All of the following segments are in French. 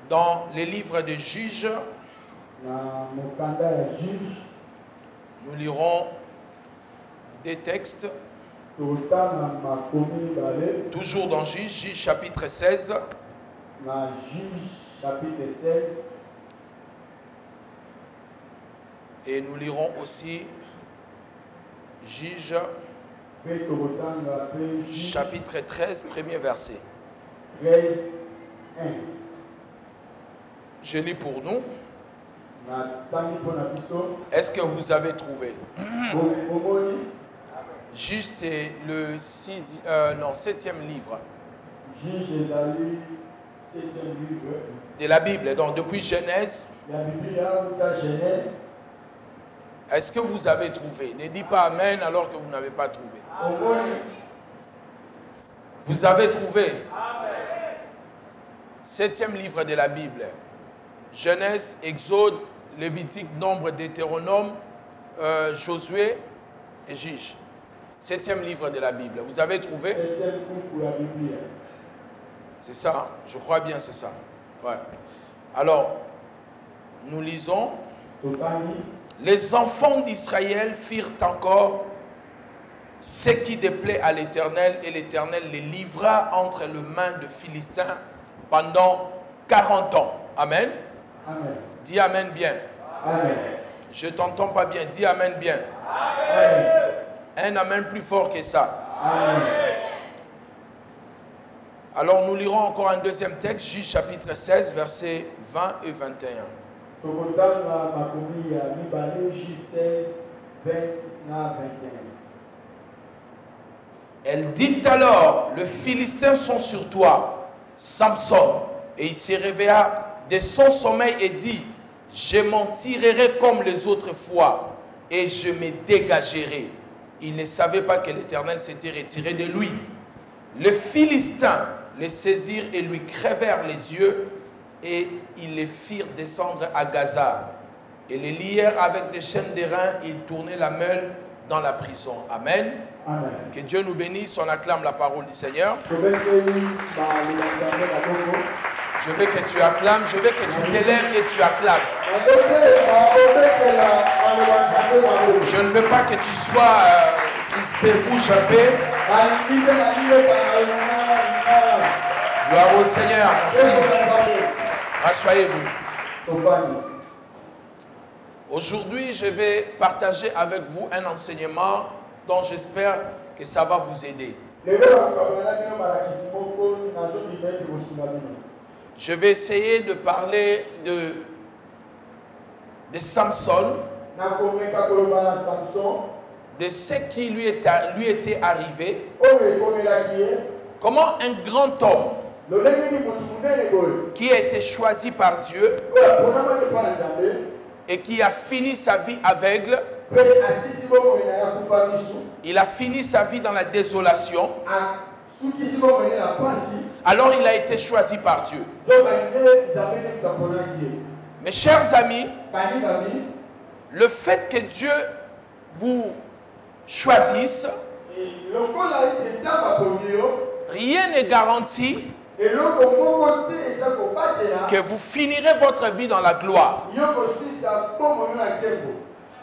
Dans les livres des juges, nous lirons des textes, toujours dans Juge chapitre 16. Et nous lirons aussi Juge chapitre 13, premier verset. 13, 1. Je lis pour nous. Est-ce que vous avez trouvé? Juge, c'est le 7e livre de la Bible. Donc depuis Genèse. Est-ce que vous avez trouvé? Ne dites pas Amen alors que vous n'avez pas trouvé. Vous avez trouvé? 7e livre de la Bible. Genèse, Exode, Lévitique, Nombre, Deutéronome, Josué et Juge. 7e livre de la Bible. Vous avez trouvé? C'est ça, je crois bien, c'est ça. Ouais. Alors, nous lisons. Les enfants d'Israël firent encore ce qui déplaît à l'Éternel, et l'Éternel les livra entre les mains de Philistins pendant 40 ans. Amen. Amen. Dis Amen bien. Amen. Je ne t'entends pas bien. Dis Amen bien. Amen. Un Amen plus fort que ça. Amen. Alors nous lirons encore un deuxième texte, Juge chapitre 16, versets 20 et 21. Elle dit alors, les Philistins sont sur toi, Samson. Et il se réveilla de son sommeil et dit, je m'en tirerai comme les autres fois et je me dégagerai. Il ne savait pas que l'Éternel s'était retiré de lui. Les Philistins les saisirent et lui crevèrent les yeux et ils les firent descendre à Gaza. Et les lièrent avec des chaînes d'airain, ils tournaient la meule dans la prison. Amen. Amen. Que Dieu nous bénisse, on acclame la parole du Seigneur. Je veux que tu acclames, je veux que tu t'élèves et tu acclames. Je ne veux pas que tu sois crispé, bouche un peu. Gloire au Seigneur, merci. Rassoyez-vous. Aujourd'hui, je vais partager avec vous un enseignement dont j'espère que ça va vous aider. Je vais essayer de parler de Samson, de ce qui lui était arrivé, comment un grand homme qui a été choisi par Dieu et qui a fini sa vie aveugle, il a fini sa vie dans la désolation. Alors il a été choisi par Dieu. Mes chers amis, le fait que Dieu vous choisisse, rien ne garantit que vous finirez votre vie dans la gloire.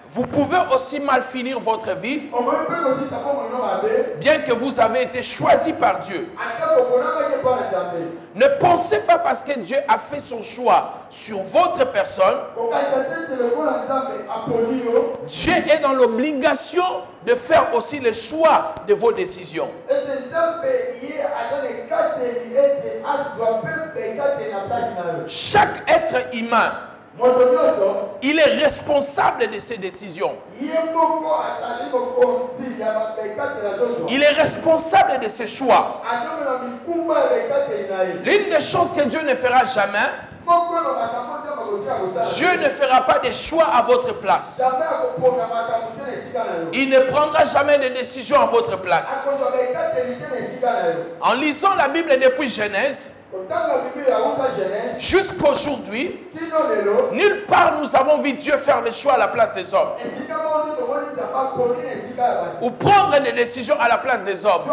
Vous pouvez aussi mal finir votre vie, bien que vous avez été choisi par Dieu. Ne pensez pas parce que Dieu a fait son choix sur votre personne, Dieu est dans l'obligation de faire aussi le choix de vos décisions. Chaque être humain, il est responsable de ses décisions. Il est responsable de ses choix. L'une des choses que Dieu ne fera jamais, Dieu ne fera pas de choix à votre place. Il ne prendra jamais de décision à votre place. En lisant la Bible depuis Genèse jusqu'aujourd'hui, nulle part nous avons vu Dieu faire le choix à la place des hommes ou prendre des décisions à la place des hommes.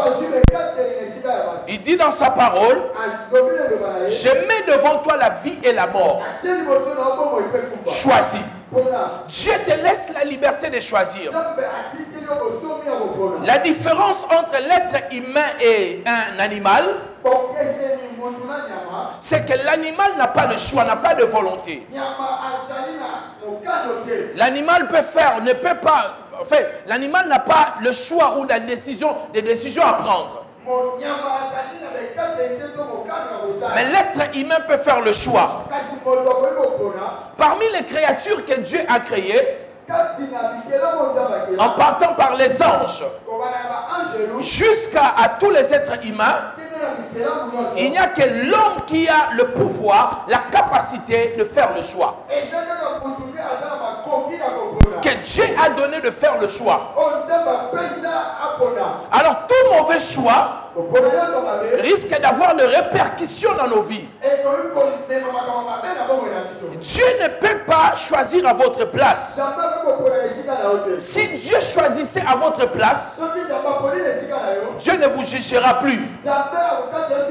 Il dit dans sa parole, Je mets devant toi la vie et la mort. Choisis. Dieu te laisse la liberté de choisir. La différence entre l'être humain et un animal, c'est que l'animal n'a pas le choix, n'a pas de volonté. L'animal peut faire, ne peut pas. En fait, l'animal n'a pas le choix ou des décisions à prendre. Mais l'être humain peut faire le choix. Parmi les créatures que Dieu a créées, en partant par les anges jusqu'à tous les êtres humains, il n'y a que l'homme qui a le pouvoir, la capacité de faire le choix. Que Dieu a donné de faire le choix. Alors tout mauvais choix risque d'avoir des répercussions dans nos vies. Dieu ne peut pas choisir à votre place. Si Dieu choisissait à votre place, Dieu ne vous jugera plus.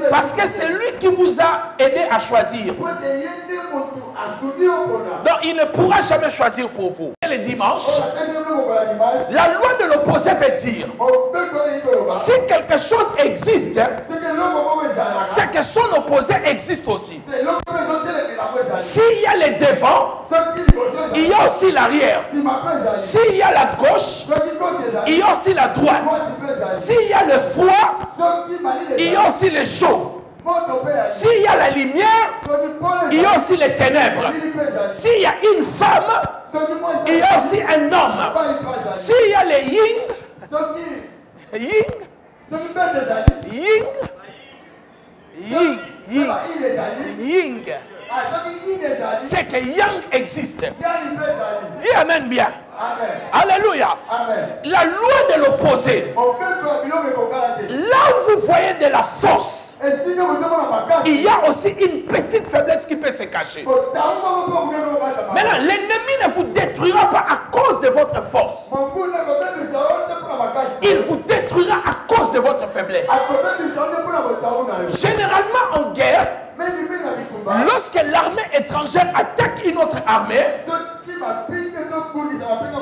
Parce que c'est lui qui vous a aidé à choisir. Donc il ne pourra jamais choisir pour vous. Et le dimanche, la loi de l'opposé veut dire, si quelque chose existe, c'est que son opposé existe aussi. S'il y a les devants, il y a aussi l'arrière. S'il y a la gauche, il y a aussi la droite. S'il y a le froid, il y a aussi le chaud. S'il y a la lumière, il y a aussi les ténèbres. S'il y a une femme, il y a aussi un homme. S'il y a les yin, c'est que yang existe. Dis amen bien. Alléluia. La loi de l'opposé. Là où vous voyez de la force, il y a aussi une petite faiblesse qui peut se cacher. Maintenant, l'ennemi ne vous détruira pas à cause de votre force. Il vous détruira à cause de votre faiblesse. Généralement en guerre, lorsque l'armée étrangère attaque une autre armée,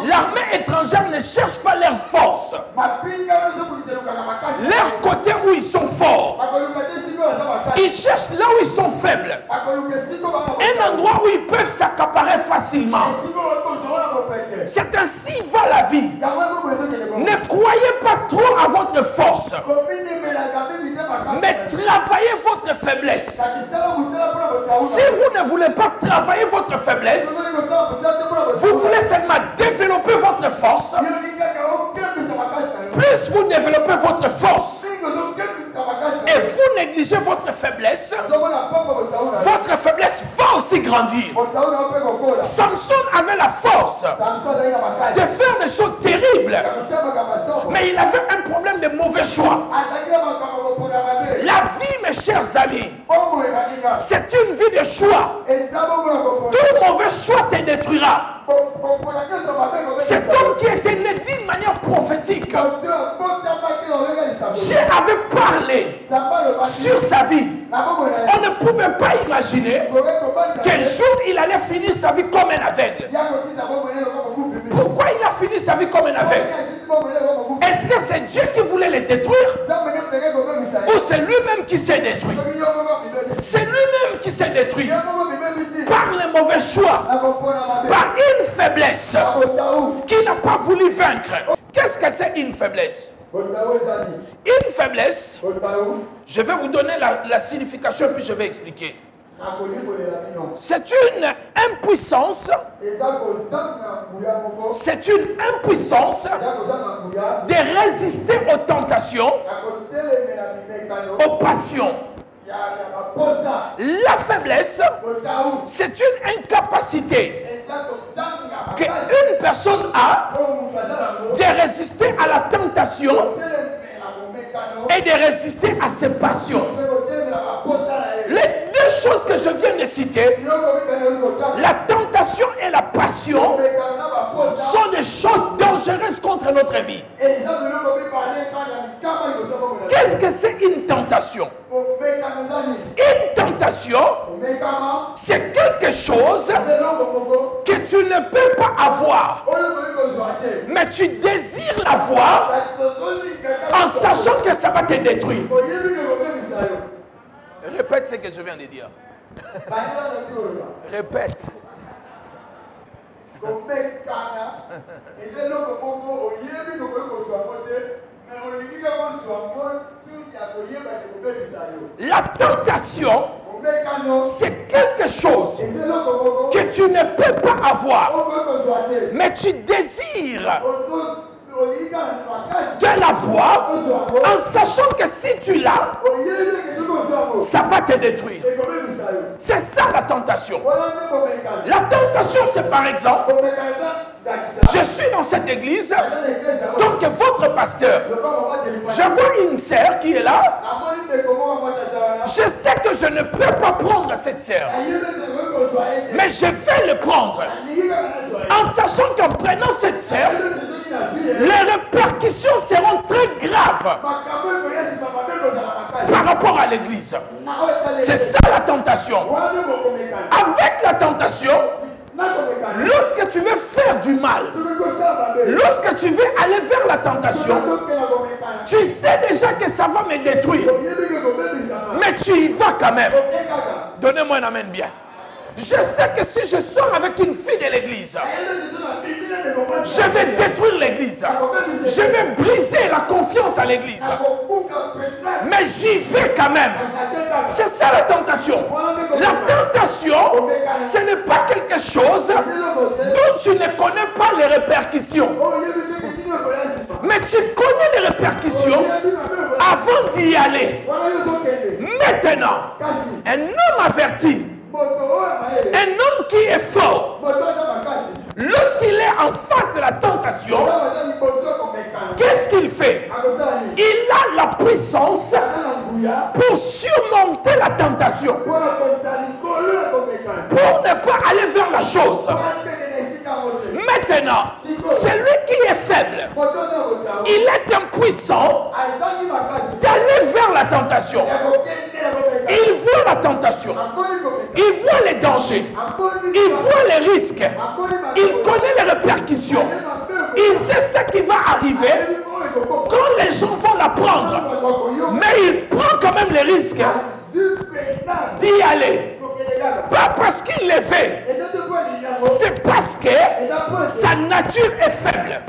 l'armée étrangère ne cherche pas leur force, leur côté où ils sont forts. Ils cherchent là où ils sont faibles, un endroit où ils peuvent s'accaparer facilement. C'est ainsi va la vie. Ne croyez pas trop à votre force, mais travaillez votre faiblesse. Si vous ne voulez pas travailler votre faiblesse, vous voulez seulement développer votre force. Plus vous développez votre force et vous négligez votre faiblesse va aussi grandir. Samson avait la force de faire des choses terribles, mais il avait un problème de mauvais choix. La vie, mes chers amis, c'est une vie de choix. Tout mauvais choix te détruira. Cet homme qui était né d'une manière prophétique, Dieu avait parlé sur sa vie. On ne pouvait pas imaginer qu'un jour il allait finir sa vie comme un aveugle. Pourquoi il a fini sa vie comme un aveugle? Est-ce que c'est Dieu qui voulait le détruire? Ou c'est lui-même qui s'est détruit? C'est lui-même qui s'est détruit par les mauvais choix, par une faiblesse qui n'a pas voulu vaincre. Qu'est-ce que c'est une faiblesse? Une faiblesse, je vais vous donner la signification puis je vais expliquer. C'est une impuissance. C'est une impuissance de résister aux tentations, aux passions. La faiblesse, c'est une incapacité qu'une personne a de résister à la tentation et de résister à ses passions. Les deux choses que je viens de citer, la tentation et la passion, sont des choses dangereuses contre notre vie. Qu'est-ce que c'est une tentation? Une tentation tentation, c'est quelque chose que tu ne peux pas avoir. Mais tu désires l'avoir en sachant que ça va te détruire. Répète ce que je viens de dire. Répète. La tentation, c'est quelque chose que tu ne peux pas avoir, mais tu désires de l'avoir en sachant que si tu l'as, ça va te détruire. C'est ça la tentation. La tentation, c'est par exemple, je suis dans cette église, donc votre pasteur, je vois une sœur qui est là, je sais que je ne peux pas prendre cette sœur, mais je vais le prendre, en sachant qu'en prenant cette sœur, les répercussions seront très graves par rapport à l'église. C'est ça la tentation. Avec la tentation, lorsque tu veux faire du mal, lorsque tu veux aller vers la tentation, tu sais déjà que ça va me détruire, mais tu y vas quand même. Donnez-moi un amen bien. Je sais que si je sors avec une fille de l'église, je vais détruire l'église. Je vais briser la confiance à l'église. Mais j'y vais quand même. C'est ça la tentation. La tentation, ce n'est pas quelque chose dont tu ne connais pas les répercussions. Mais tu connais les répercussions avant d'y aller. Maintenant, un homme averti, un homme qui est fort, lorsqu'il est en face de la tentation, qu'est-ce qu'il fait? Il a la puissance pour surmonter la tentation, pour ne pas aller vers la chose. Maintenant, celui qui est faible, il est impuissant d'aller vers la tentation. Il voit la tentation, il voit les dangers, il voit les risques, il connaît les répercussions, il sait ce qui va arriver quand les gens vont la prendre, mais il prend quand même les risques d'y aller. Pas parce qu'il est fait, c'est parce que sa nature est faible.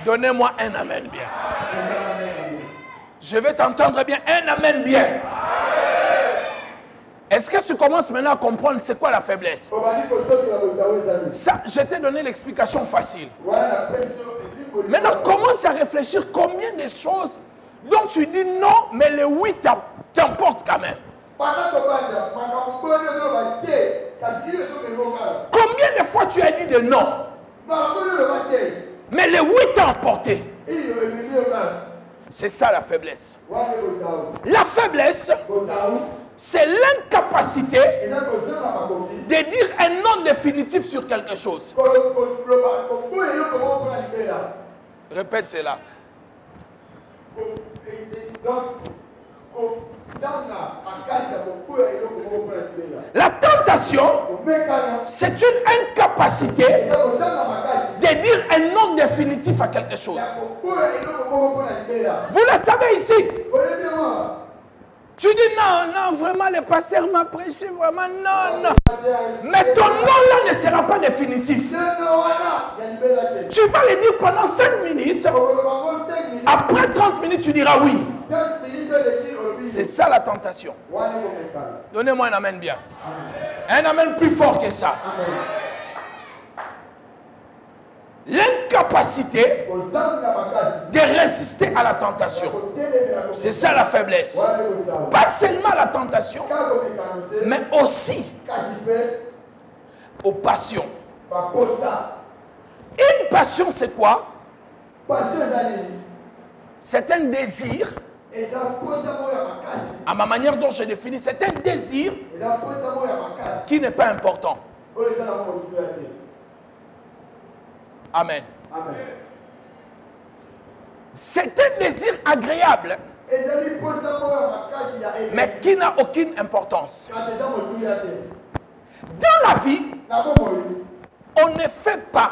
Donnez-moi un amen bien. Je vais t'entendre bien. Un amen bien. Est-ce que tu commences maintenant à comprendre c'est quoi la faiblesse? Ça, je t'ai donné l'explication facile. Maintenant, commence à réfléchir combien de choses dont tu dis non, mais les 8 t'emportent quand même. Combien de fois tu as dit de non, mais les 8 t'ont emporté? C'est ça la faiblesse. La faiblesse, c'est l'incapacité de dire un non définitif sur quelque chose. Répète cela. La tentation, c'est une incapacité de dire un non définitif à quelque chose. Vous le savez ici. Tu dis non, non, vraiment le pasteur m'a prêché, vraiment non, non. Mais ton non là ne sera pas définitif. Tu vas le dire pendant 5 minutes. Après 30 minutes, tu diras oui. C'est ça la tentation. Donnez-moi un amen bien. Un amen plus fort que ça. L'incapacité de résister à la tentation. C'est ça la faiblesse. Pas seulement la tentation, mais aussi aux passions. Une passion, c'est quoi? C'est un désir. À ma manière dont je définis, c'est un désir qui n'est pas important. Amen. C'est un désir agréable mais qui n'a aucune importance. Dans la vie, on ne fait pas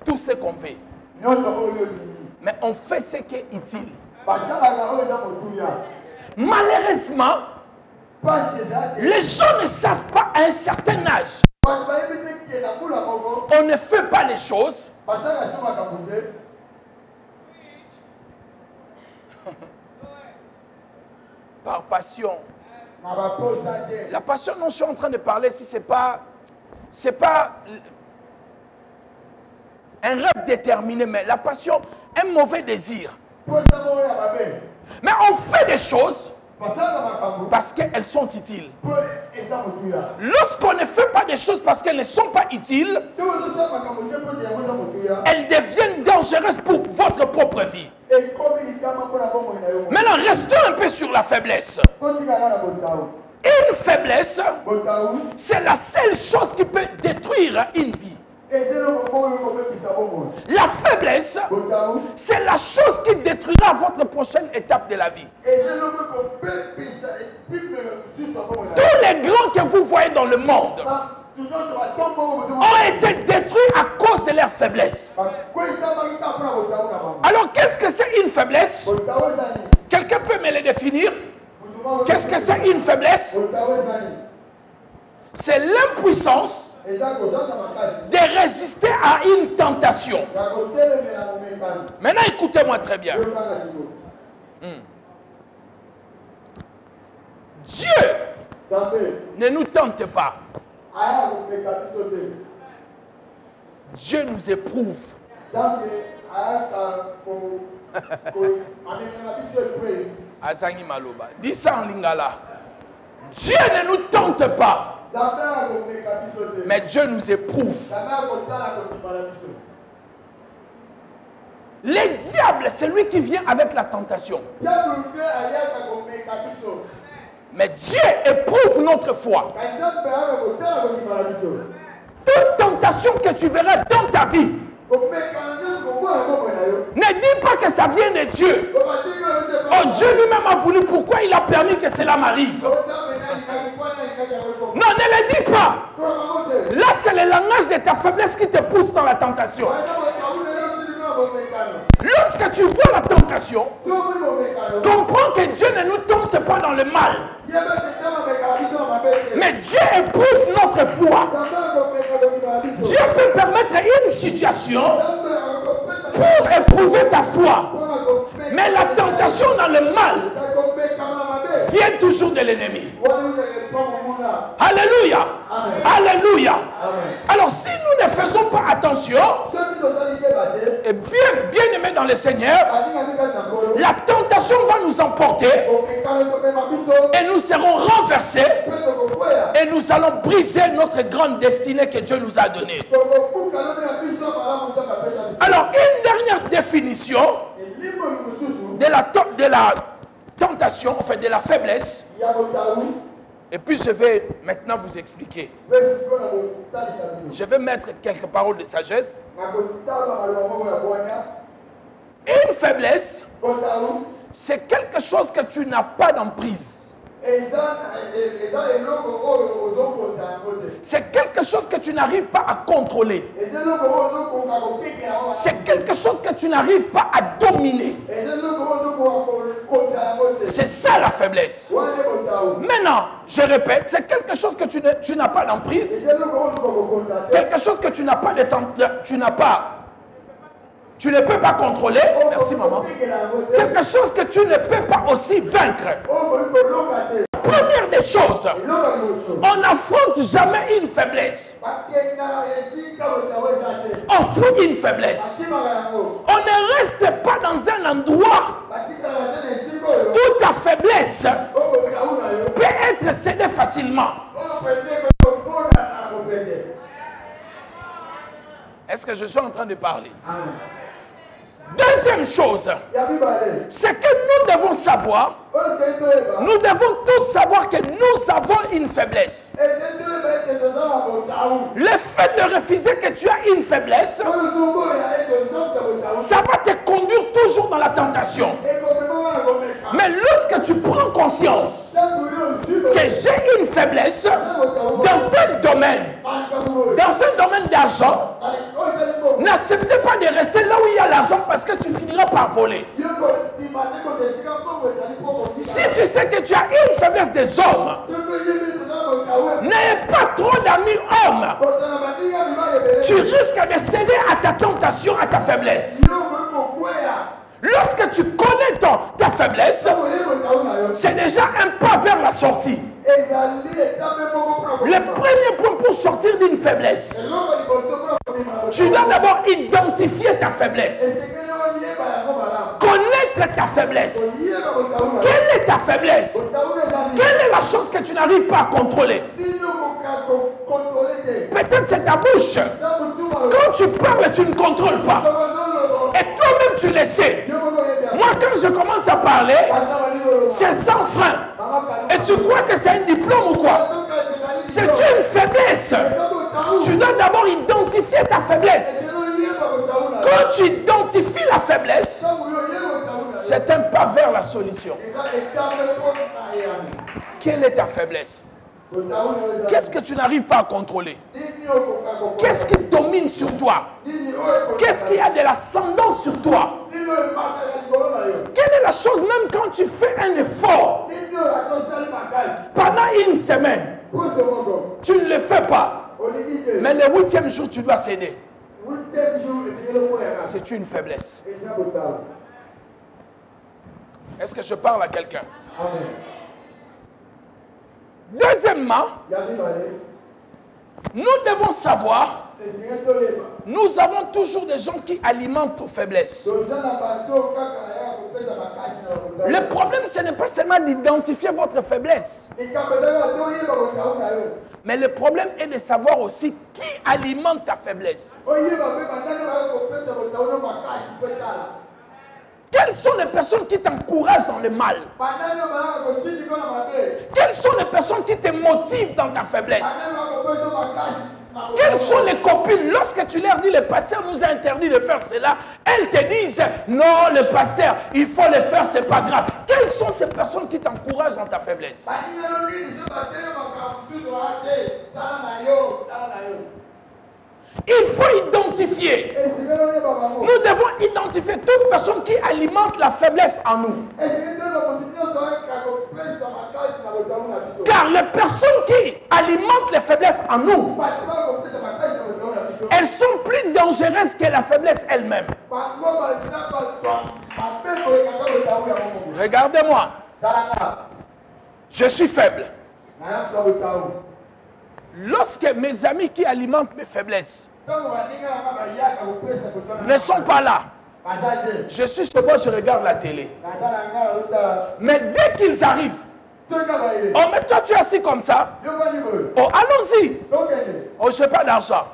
tout ce qu'on veut, mais on fait ce qui est utile. Malheureusement, les gens ne savent pas à un certain âge. On ne fait pas les choses par passion. La passion dont je suis en train de parler, si c'est pas un rêve déterminé, mais la passion, un mauvais désir. Mais on fait des choses parce qu'elles sont utiles. Lorsqu'on ne fait pas des choses parce qu'elles ne sont pas utiles, elles deviennent dangereuses pour votre propre vie. Maintenant, restons un peu sur la faiblesse. Une faiblesse, c'est la seule chose qui peut détruire une vie. La faiblesse, c'est la chose qui détruira votre prochaine étape de la vie. Tous les grands que vous voyez dans le monde ont été détruits à cause de leur faiblesse. Alors, qu'est-ce que c'est une faiblesse? Quelqu'un peut me le définir? Qu'est-ce que c'est une faiblesse? C'est l'impuissance de résister à une tentation. Maintenant, écoutez-moi très bien. Dieu ne nous tente pas. Dieu nous éprouve. Azangi Maloba. Dis ça en lingala. Dieu ne nous tente pas. Mais Dieu nous éprouve. Le diable, c'est lui qui vient avec la tentation. Mais Dieu éprouve notre foi. Toute tentation que tu verras dans ta vie, ne dis pas que ça vient de Dieu. Oh, Dieu lui-même a voulu. Pourquoi il a permis que cela m'arrive? Non, ne le dis pas. Là, c'est le langage de ta faiblesse qui te pousse dans la tentation. Lorsque tu vois la tentation, comprends que Dieu ne nous tente pas dans le mal. Mais Dieu éprouve notre foi. Dieu peut permettre une situation pour éprouver ta foi. Mais la tentation dans le mal vient toujours de l'ennemi. Alléluia. Alléluia. Alors si nous ne faisons pas attention, et bien aimés dans le Seigneur, la tentation va nous emporter et nous serons renversés et nous allons briser notre grande destinée que Dieu nous a donnée. Alors une dernière définition de la tentation, en fait de la faiblesse, et puis je vais maintenant vous expliquer. Je vais mettre quelques paroles de sagesse. Une faiblesse, c'est quelque chose que tu n'as pas d'emprise. C'est quelque chose que tu n'arrives pas à contrôler. C'est quelque chose que tu n'arrives pas à dominer. C'est ça la faiblesse. Maintenant, je répète, c'est quelque chose que tu n'as pas d'emprise. Quelque chose que tu n'as pas de temps, tu ne peux pas contrôler. Merci maman. Quelque chose que tu ne peux pas aussi vaincre. Première des choses, on n'affronte jamais une faiblesse. On fout une faiblesse. On ne reste pas dans un endroit où ta faiblesse peut être cédée facilement. Est-ce que je suis en train de parler? Deuxième chose, c'est que nous devons savoir, nous devons tous savoir que nous avons une faiblesse. Le fait de refuser que tu as une faiblesse, ça va te conduire toujours dans la tentation. Mais lorsque tu prends conscience que j'ai une faiblesse dans tel domaine, dans un domaine d'argent, n'acceptez pas de rester là où il y a l'argent parce que tu finiras par voler. Si tu sais que tu as une faiblesse des hommes, n'ayez pas trop d'amis hommes. Tu risques de céder à ta tentation, à ta faiblesse. Lorsque tu connais ta faiblesse, c'est déjà un pas vers la sortie. Le premier point pour sortir d'une faiblesse, tu dois d'abord identifier ta faiblesse. Connaître ta faiblesse. Quelle est ta faiblesse? Quelle est la chose que tu n'arrives pas à contrôler? Peut-être c'est ta bouche. Quand tu parles, tu ne contrôles pas. Et toi-même, tu le sais. Moi, quand je commence à parler, c'est sans frein. Et tu crois que c'est un diplôme ou quoi? C'est une faiblesse. Tu dois d'abord identifier ta faiblesse. Quand tu identifies la faiblesse, c'est un pas vers la solution. Quelle est ta faiblesse? Qu'est-ce que tu n'arrives pas à contrôler? Qu'est-ce qui domine sur toi? Qu'est-ce qui a de l'ascendant sur toi? Quelle est la chose, même quand tu fais un effort pendant une semaine, tu ne le fais pas, mais le 8e jour, tu dois céder. C'est une faiblesse. Est-ce que je parle à quelqu'un? Deuxièmement, nous devons savoir, nous avons toujours des gens qui alimentent nos faiblesses. Le problème, ce n'est pas seulement d'identifier votre faiblesse, mais le problème est de savoir aussi qui alimente ta faiblesse. Quelles sont les personnes qui t'encouragent dans le mal? Quelles sont les personnes qui te motivent dans ta faiblesse? Quelles sont les copines, lorsque tu leur dis le pasteur nous a interdit de faire cela, elles te disent non, le pasteur, il faut le faire, c'est pas grave. Quelles sont ces personnes qui t'encouragent dans ta faiblesse? Il faut identifier. Nous devons identifier toute personne qui alimente la faiblesse en nous. Car les personnes qui alimentent les faiblesses en nous, elles sont plus dangereuses que la faiblesse elle-même. Regardez-moi. Je suis faible. Lorsque mes amis qui alimentent mes faiblesses ne sont pas là, je suis chez moi, je regarde la télé. Mais dès qu'ils arrivent, oh, mais toi tu es assis comme ça. Oh, allons-y. Oh, je n'ai pas d'argent.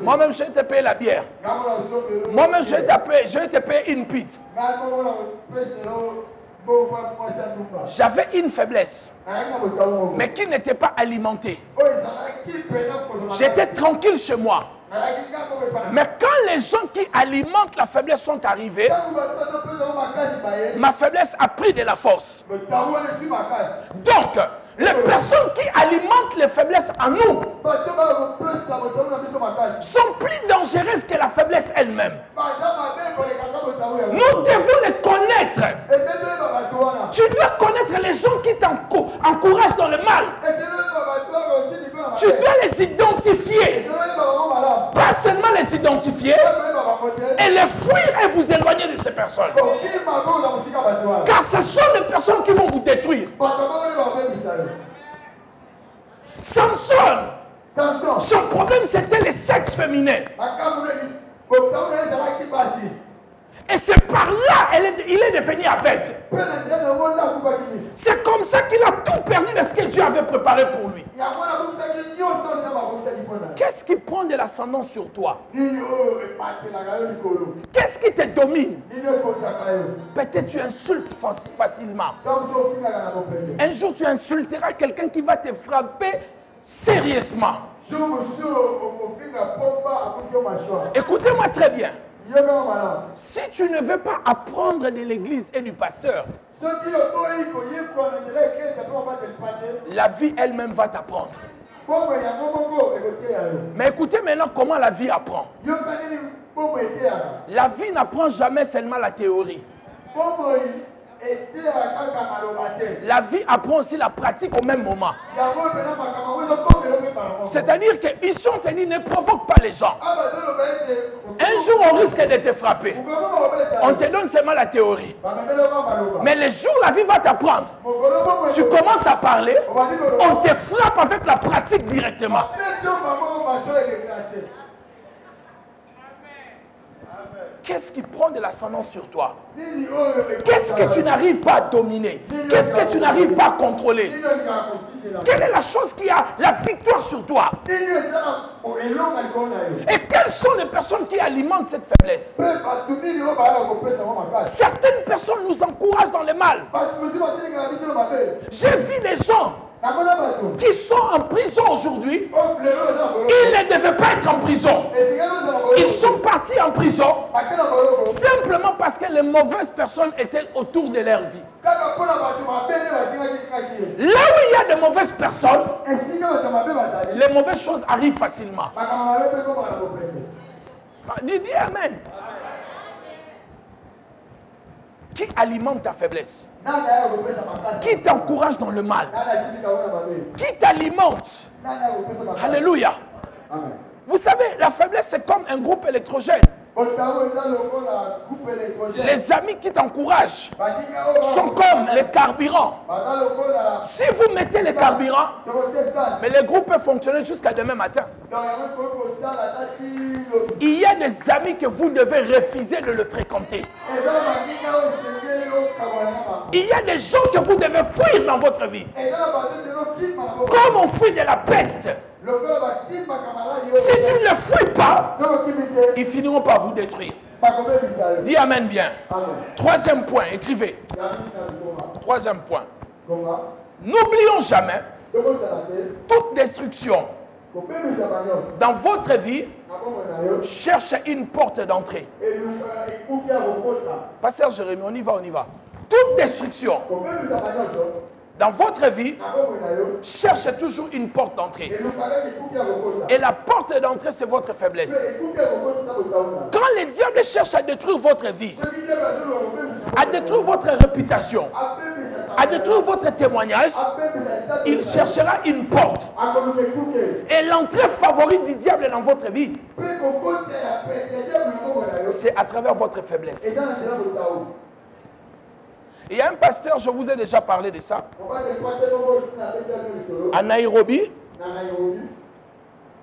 Moi-même, je vais te payer la bière. Moi-même, je vais te payer une pite. J'avais une faiblesse, mais qui n'était pas alimentée. J'étais tranquille chez moi. Mais quand les gens qui alimentent la faiblesse sont arrivés, ma faiblesse a pris de la force. Donc, les personnes qui alimentent les faiblesses en nous sont plus dangereuses que la faiblesse elle-même. Nous devons les connaître. Tu dois connaître les gens qui t'encouragent dans le mal. Tu dois les identifier. Pas seulement les identifier et les fuir et vous éloigner de ces personnes. Car ce sont les personnes qui vont vous détruire. Samson, son problème c'était le sexe féminin. Et c'est par là il est devenu aveugle. C'est comme ça qu'il a tout perdu de ce que Dieu avait préparé pour lui. Qu'est-ce qui prend de l'ascendant sur toi? Qu'est-ce qui te domine? Peut-être tu insultes facilement. Un jour tu insulteras quelqu'un qui va te frapper sérieusement. Écoutez-moi très bien. Si tu ne veux pas apprendre de l'église et du pasteur, la vie elle-même va t'apprendre. Mais écoutez maintenant comment la vie apprend. La vie n'apprend jamais seulement la théorie. La vie apprend aussi la pratique au même moment. C'est-à-dire qu'ici on te dit ne provoque pas les gens. Un jour on risque de te frapper. On te donne seulement la théorie. Mais le jour la vie va t'apprendre. Tu commences à parler, on te frappe avec la pratique directement. Qu'est-ce qui prend de l'ascendance sur toi? Qu'est-ce que tu n'arrives pas à dominer? Qu'est-ce que tu n'arrives pas à contrôler? Quelle est la chose qui a la victoire sur toi? Et quelles sont les personnes qui alimentent cette faiblesse? Certaines personnes nous encouragent dans le mal. J'ai vu des gens qui sont en prison aujourd'hui. Ils ne devaient pas être en prison. Ils sont partis en prison simplement parce que les mauvaises personnes étaient autour de leur vie. Là où il y a de mauvaises personnes, les mauvaises choses arrivent facilement. Dis Amen. Qui alimente ta faiblesse? Qui t'encourage dans le mal? Qui t'alimente? Alléluia. Vous savez, la faiblesse, c'est comme un groupe électrogène. Les amis qui t'encouragent sont comme les carburants. Si vous mettez les carburants, mais le groupe peut fonctionner jusqu'à demain matin. Il y a des amis que vous devez refuser de le fréquenter. Il y a des gens que vous devez fuir dans votre vie. Comme on fuit de la peste. Si tu ne le fuis pas, ils finiront par vous détruire. Dis Amen bien. Troisième point, écrivez. Troisième point. N'oublions jamais toute destruction dans votre vie cherche une porte d'entrée. Pasteur Jérémie, on y va, on y va. Toute destruction dans votre vie cherche toujours une porte d'entrée. Et la porte d'entrée, c'est votre faiblesse. Quand le diable cherche à détruire votre vie, à détruire votre réputation, à détruire votre témoignage, il cherchera une porte. Et l'entrée favorite du diable dans votre vie, c'est à travers votre faiblesse. Il y a un pasteur, je vous ai déjà parlé de ça, à Nairobi.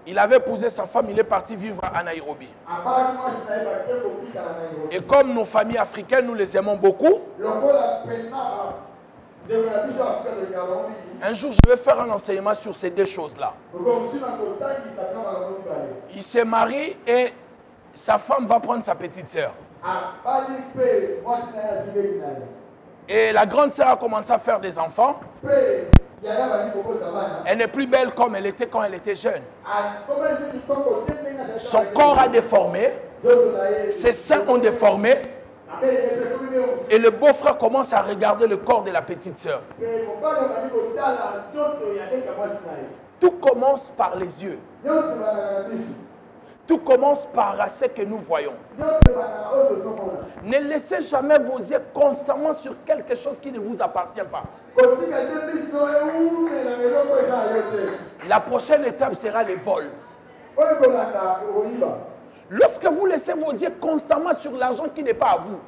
Il avait épousé sa femme, il est parti vivre à Nairobi. Et comme nos familles africaines, nous les aimons beaucoup, un jour, je vais faire un enseignement sur ces deux choses-là. Il s'est marié et sa femme va prendre sa petite sœur. Et la grande sœur a commencé à faire des enfants. Elle n'est plus belle comme elle était quand elle était jeune. Son corps a déformé. Ses seins ont déformé. Et le beau-frère commence à regarder le corps de la petite sœur. Tout commence par les yeux. Tout commence par ce que nous voyons. Ne laissez jamais vos yeux constamment sur quelque chose qui ne vous appartient pas. La prochaine étape sera les vols. Lorsque vous laissez vos yeux constamment sur l'argent qui n'est pas à vous,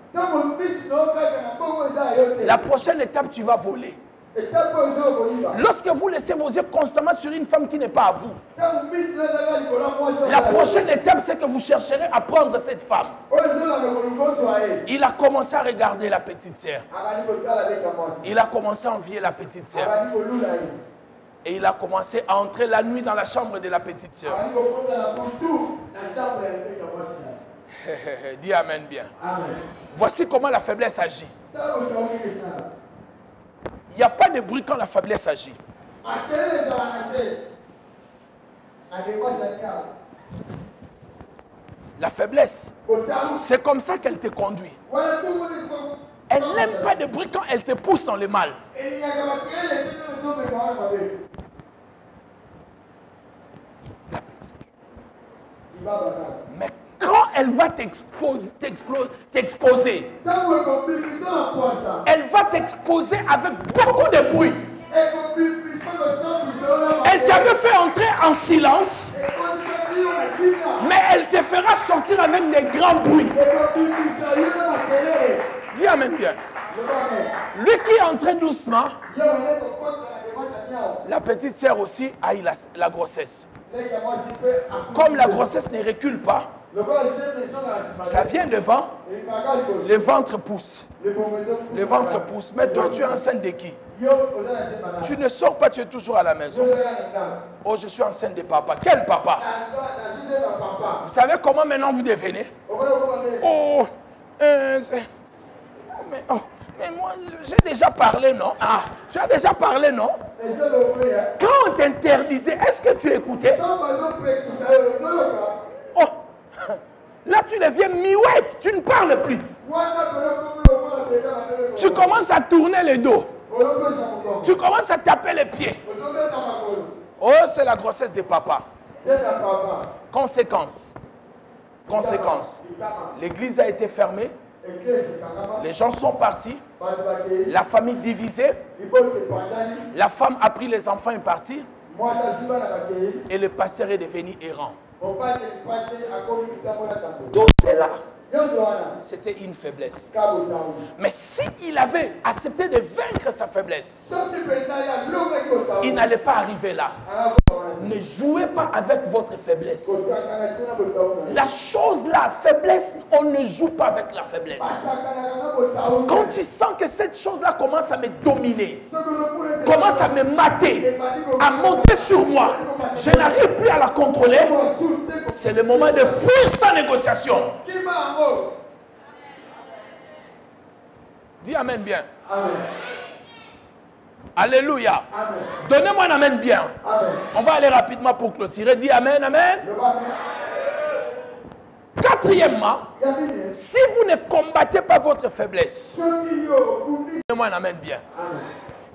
la prochaine étape, tu vas voler. Lorsque vous laissez vos yeux constamment sur une femme qui n'est pas à vous, la prochaine étape, c'est que vous chercherez à prendre cette femme. Il a commencé à regarder la petite sœur. Il a commencé à envier la petite sœur. Et il a commencé à entrer la nuit dans la chambre de la petite sœur. Dis Amen bien. Voici comment la faiblesse agit. Il n'y a pas de bruit quand la faiblesse agit. La faiblesse. C'est comme ça qu'elle te conduit. Elle n'aime pas de bruit quand elle te pousse dans le mal. Mais quand elle va t'exposer, elle va t'exposer avec beaucoup de bruit. Elle t'avait fait entrer en silence, mais elle te fera sortir avec des grands bruits. Dis amen bien. Lui qui est entré doucement, la petite sœur aussi a eu la grossesse. Comme la grossesse ne recule pas, ça vient devant, le ventre pousse. Le ventre pousse. Mais toi, tu es enceinte de qui? Tu ne sors pas, tu es toujours à la maison. Oh, je suis enceinte de papa. Quel papa? Vous savez comment maintenant vous devenez? Oh, mais moi, j'ai déjà parlé, non? Ah, tu as déjà parlé, non? Quand on t'interdisait, est-ce que tu écoutais? Oh, là, tu deviens miouette, tu ne parles plus. Tu commences à tourner le dos. Tu commences à taper les pieds. Oh, c'est la grossesse de papa. Conséquence. Conséquence. L'église a été fermée. Les gens sont partis. La famille divisée. La femme a pris les enfants et est partie. Et le pasteur est devenu errant. Tout cela, c'était une faiblesse. Mais s'il avait accepté de vaincre sa faiblesse, il n'allait pas arriver là. Ne jouez pas avec votre faiblesse. La chose, la faiblesse, on ne joue pas avec la faiblesse. Quand tu sens que cette chose-là commence à me dominer, commence à me mater, à monter sur moi, je n'arrive plus à la contrôler, c'est le moment de fuir sans négociation. Dis amen bien. Amen. Alléluia. Donnez-moi un amen bien. Amen. On va aller rapidement pour clôturer. Dis amen, amen. Quatrièmement, si vous ne combattez pas votre faiblesse, donnez-moi un amen bien. Amen.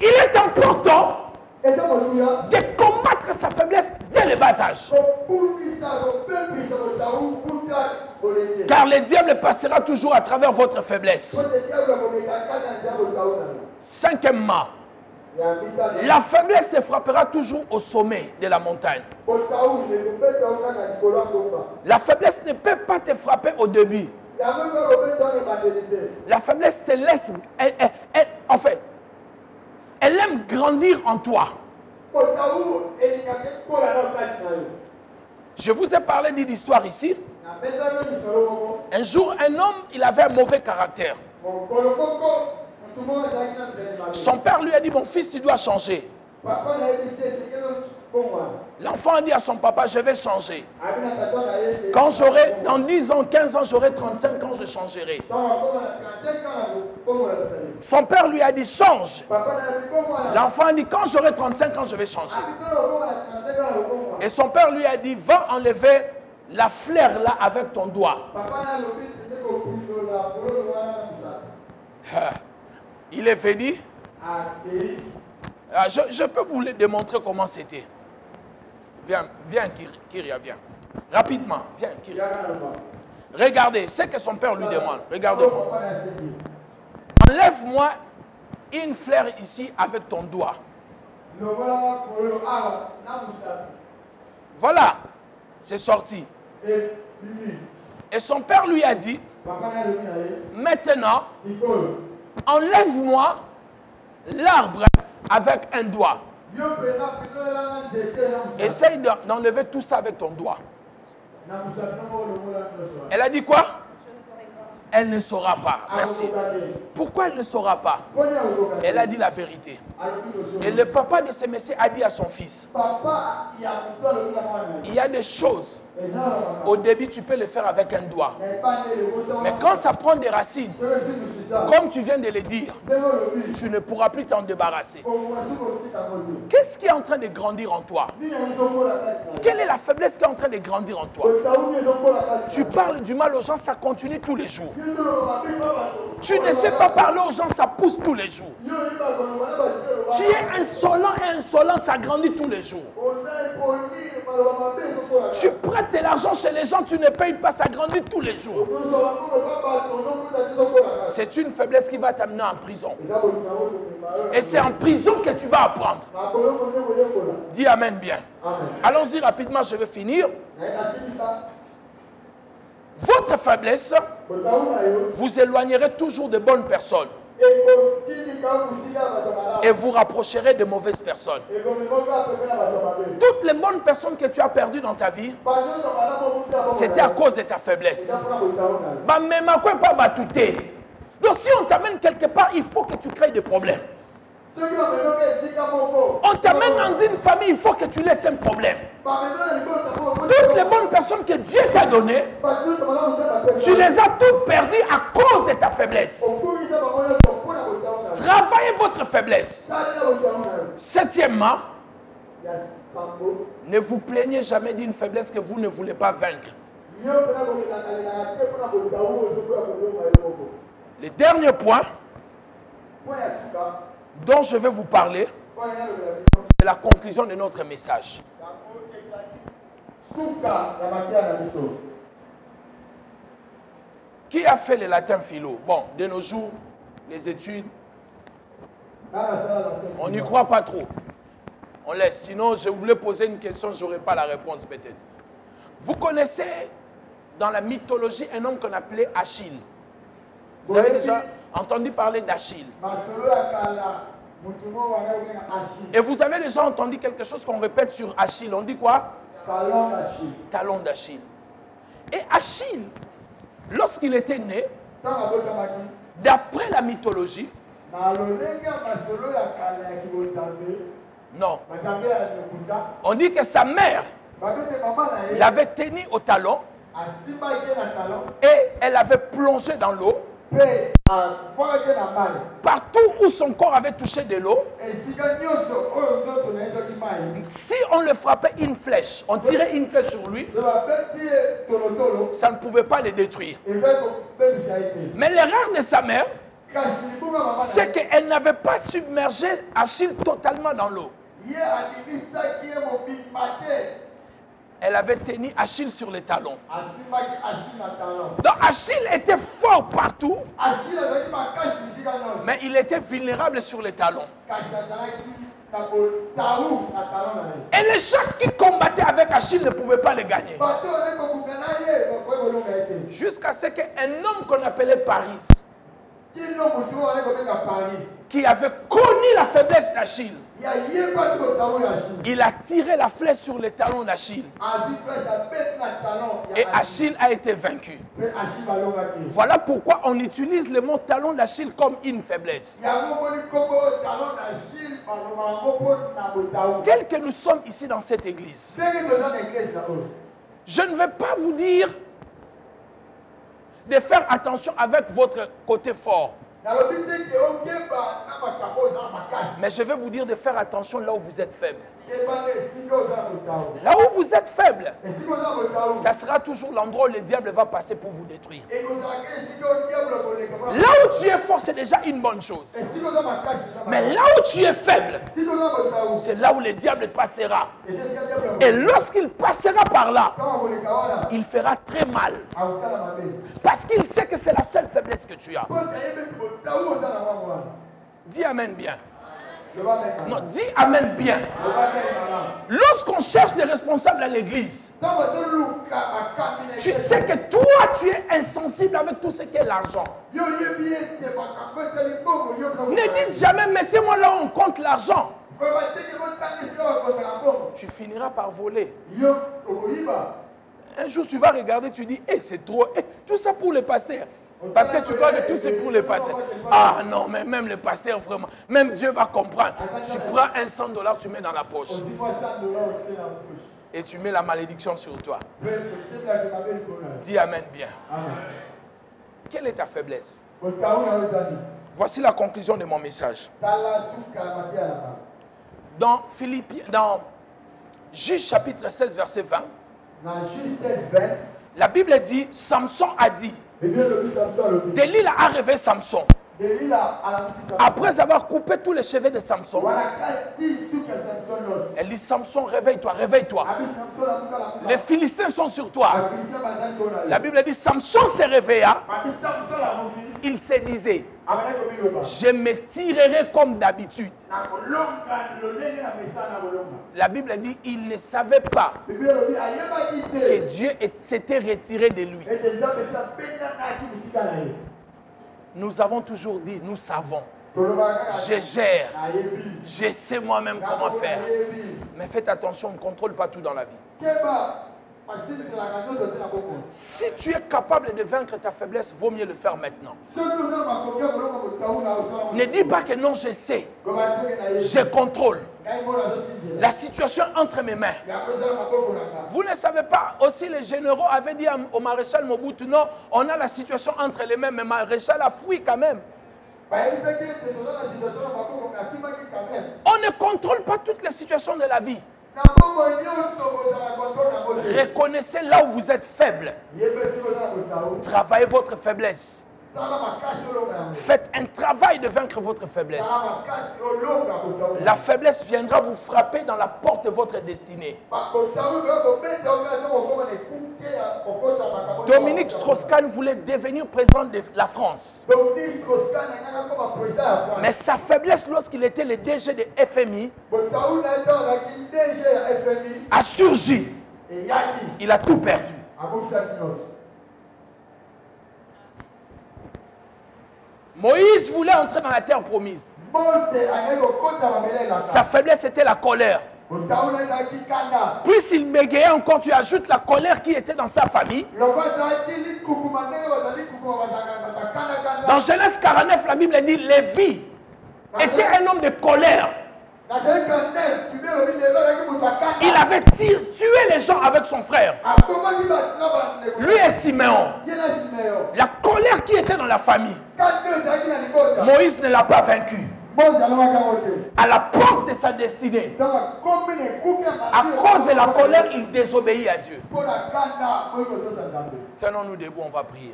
Il est important de combattre sa faiblesse dès le bas âge. Car le diable passera toujours à travers votre faiblesse. Cinquièmement, la faiblesse te frappera toujours au sommet de la montagne. La faiblesse ne peut pas te frapper au début. La faiblesse te laisse... en fait, elle aime grandir en toi. Je vous ai parlé d'une histoire ici. Un jour, un homme, il avait un mauvais caractère. Son père lui a dit, mon fils, tu dois changer. L'enfant a dit à son papa, je vais changer. Quand j'aurai, dans 10 ans, 15 ans, j'aurai 35 ans, je changerai. Son père lui a dit, change. L'enfant a dit, quand j'aurai 35 ans, je vais changer. Et son père lui a dit, va enlever la fleur là avec ton doigt. Il est venu. Je peux vous le démontrer comment c'était. Viens, Kyria, viens. Rapidement, viens, Kyria. Regardez, c'est que son père lui demande. Regardez-moi. Enlève-moi une fleur ici avec ton doigt. Voilà, c'est sorti. Et son père lui a dit, maintenant, enlève-moi l'arbre avec un doigt. Essaye d'enlever tout ça avec ton doigt. Elle a dit quoi? Elle ne saura pas. Merci. Pourquoi elle ne saura pas? Elle a dit la vérité. Et le papa de ce monsieur a dit à son fils, il y a des choses, au début tu peux le faire avec un doigt. Mais quand ça prend des racines, comme tu viens de le dire, tu ne pourras plus t'en débarrasser. Qu'est-ce qui est en train de grandir en toi? Quelle est la faiblesse qui est en train de grandir en toi? Tu parles du mal aux gens, ça continue tous les jours. Tu ne sais pas parler aux gens, ça pousse tous les jours. Tu es insolent et insolente, ça grandit tous les jours. Tu prêtes de l'argent chez les gens, tu ne payes pas, ça grandit tous les jours. C'est une faiblesse qui va t'amener en prison. Et c'est en prison que tu vas apprendre. Dis Amen bien. Allons-y rapidement, je vais finir. Votre faiblesse vous éloignerez toujours de bonnes personnes et vous rapprocherez de mauvaises personnes. Toutes les bonnes personnes que tu as perdues dans ta vie, c'était à cause de ta faiblesse. Donc si on t'amène quelque part, il faut que tu crées des problèmes. On t'amène dans une famille, il faut que tu laisses un problème. Toutes les bonnes personnes que Dieu t'a données, tu les as toutes perdues à cause de ta faiblesse. Travaillez votre faiblesse. Septièmement, ne vous plaignez jamais d'une faiblesse que vous ne voulez pas vaincre. Le dernier point dont je vais vous parler, c'est la conclusion de notre message. Qui a fait le latin philo? Bon, de nos jours, les études, on n'y croit pas trop. On laisse. Sinon, je voulais poser une question, je n'aurais pas la réponse peut-être. Vous connaissez dans la mythologie un homme qu'on appelait Achille. Vous avez déjà entendu parler d'Achille. Et vous avez déjà entendu quelque chose qu'on répète sur Achille. On dit quoi? Talon d'Achille. Talon d'Achille. Et Achille, lorsqu'il était né, d'après la mythologie, non. On dit que sa mère l'avait tenu au talon et elle avait plongé dans l'eau. Partout où son corps avait touché de l'eau, si on le frappait une flèche, on tirait une flèche sur lui, ça ne pouvait pas le détruire. Mais l'erreur de sa mère, c'est qu'elle n'avait pas submergé Achille totalement dans l'eau. Elle avait tenu Achille sur les talons. Donc Achille était fort partout, mais il était vulnérable sur les talons. Et les gens qui combattaient avec Achille ne pouvaient pas le gagner. Jusqu'à ce qu'un homme qu'on appelait Paris, qui avait connu la faiblesse d'Achille, il a tiré la flèche sur les talons d'Achille. Et Achille a été vaincu. Voilà pourquoi on utilise le mot talon d'Achille comme une faiblesse. Tel que nous sommes ici dans cette église, je ne vais pas vous dire de faire attention avec votre côté fort. Mais je vais vous dire de faire attention là où vous êtes faible. Là où vous êtes faible, ça sera toujours l'endroit où le diable va passer pour vous détruire. Là où tu es fort, c'est déjà une bonne chose. Mais là où tu es faible, c'est là où le diable passera. Et lorsqu'il passera par là, il fera très mal. Parce qu'il sait que c'est la seule faiblesse que tu as. Dis Amen bien. Non, dis Amen bien. Lorsqu'on cherche des responsables à l'église, tu sais que toi, tu es insensible avec tout ce qui est l'argent. Ne dites jamais, mettez-moi là où on compte l'argent. Tu finiras par voler. Un jour, tu vas regarder, tu dis, hey, c'est trop, hey, tout ça pour le pasteur. Parce que tu crois que tout c'est pour les pasteurs. Ah non, mais même le pasteur, vraiment, même Dieu va comprendre. Tu prends un $100, tu mets dans la poche. Et tu mets la malédiction sur toi. Dis Amen bien. Quelle est ta faiblesse? Voici la conclusion de mon message. Dans Juge chapitre 16, verset 20, la Bible dit, Samson a dit, Delilah a rêvé Samson. Après avoir coupé tous les cheveux de Samson, elle dit, Samson, réveille-toi, réveille-toi. Les Philistins sont sur toi. La Bible dit, Samson se réveilla. Il se disait, je me tirerai comme d'habitude. La Bible dit, il ne savait pas que Dieu s'était retiré de lui. Nous avons toujours dit, nous savons. Je gère. Je sais moi-même comment faire. Mais faites attention, on ne contrôle pas tout dans la vie. Si tu es capable de vaincre ta faiblesse, vaut mieux le faire maintenant. Ne dis pas que non, je sais. Je contrôle. La situation entre mes mains. Vous ne savez pas, aussi les généraux avaient dit au maréchal Mobutu, non, on a la situation entre les mains, mais le maréchal a fui quand même. On ne contrôle pas toutes les situations de la vie. Reconnaissez là où vous êtes faible. Travaillez votre faiblesse. Faites un travail de vaincre votre faiblesse. La faiblesse viendra vous frapper dans la porte de votre destinée. Dominique Strauss-Kahn voulait devenir président de la France. Mais sa faiblesse lorsqu'il était le DG de FMI a surgi. Il a tout perdu. Moïse voulait entrer dans la terre promise. Sa faiblesse était la colère. Puisqu'il bégayait encore, tu ajoutes la colère qui était dans sa famille. Dans Genèse 49, la Bible dit Lévi était un homme de colère. Il avait tué les gens avec son frère. Lui et Siméon. La colère qui était dans la famille. Moïse ne l'a pas vaincu. À la porte de sa destinée. À cause de la colère, il désobéit à Dieu. Tenons-nous debout, on va prier.